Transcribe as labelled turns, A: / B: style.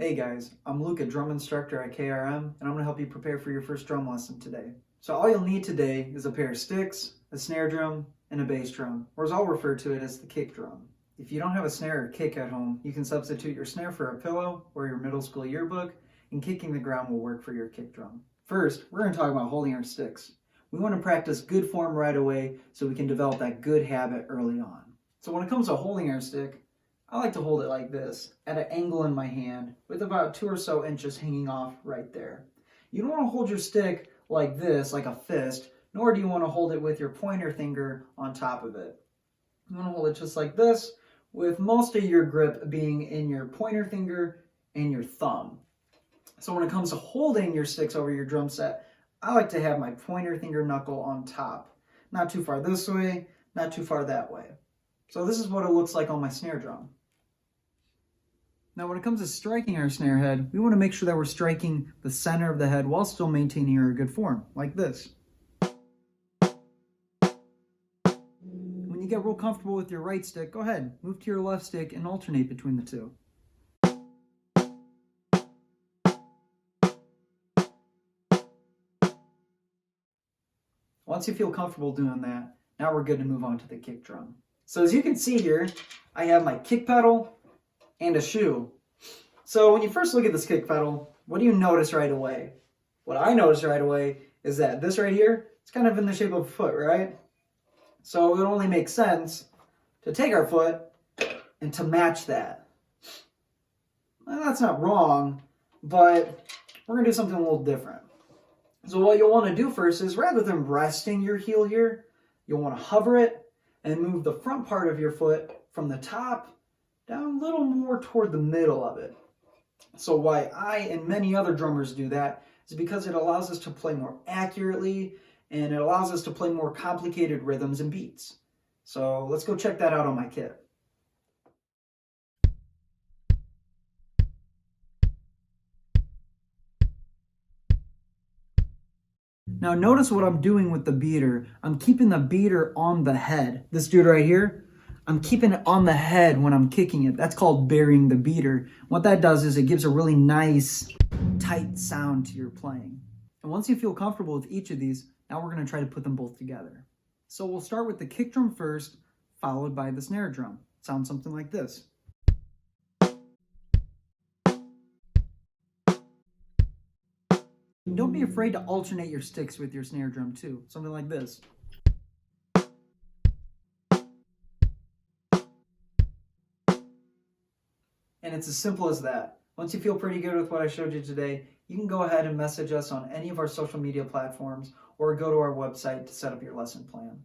A: Hey guys, I'm Luke, a drum instructor at KRM, and I'm going to help you prepare for your first drum lesson today. So all you'll need today is a pair of sticks, a snare drum, and a bass drum, or as I'll refer to it as the kick drum. If you don't have a snare or kick at home, you can substitute your snare for a pillow or your middle school yearbook, and kicking the ground will work for your kick drum. First, we're going to talk about holding our sticks. We want to practice good form right away so we can develop that good habit early on. So when it comes to holding our stick, I like to hold it like this, at an angle in my hand, with about 2 or so inches hanging off right there. You don't want to hold your stick like this, like a fist, nor do you want to hold it with your pointer finger on top of it. You want to hold it just like this, with most of your grip being in your pointer finger and your thumb. So when it comes to holding your sticks over your drum set, I like to have my pointer finger knuckle on top. Not too far this way, not too far that way. So this is what it looks like on my snare drum. Now when it comes to striking our snare head, we want to make sure that we're striking the center of the head while still maintaining our good form, like this. When you get real comfortable with your right stick, go ahead, move to your left stick and alternate between the two. Once you feel comfortable doing that, now we're good to move on to the kick drum. So as you can see here, I have my kick pedal and a shoe. So when you first look at this kick pedal, what do you notice right away? What I notice right away is that this right here, it's kind of in the shape of a foot, right? So it would only make sense to take our foot and to match that. Well, that's not wrong, but we're gonna do something a little different. So what you'll want to do first is, rather than resting your heel here, you'll want to hover it and move the front part of your foot from the top down a little more toward the middle of it. So why I and many other drummers do that is because it allows us to play more accurately and it allows us to play more complicated rhythms and beats. So let's go check that out on my kit. Now notice what I'm doing with the beater. I'm keeping the beater on the head. This dude right here, I'm keeping it on the head when I'm kicking it. That's called burying the beater. What that does is it gives a really nice, tight sound to your playing. And once you feel comfortable with each of these, now we're going to try to put them both together. So we'll start with the kick drum first, followed by the snare drum. Sounds something like this. Don't be afraid to alternate your sticks with your snare drum too. Something like this. And it's as simple as that. Once you feel pretty good with what I showed you today, you can go ahead and message us on any of our social media platforms or go to our website to set up your lesson plan.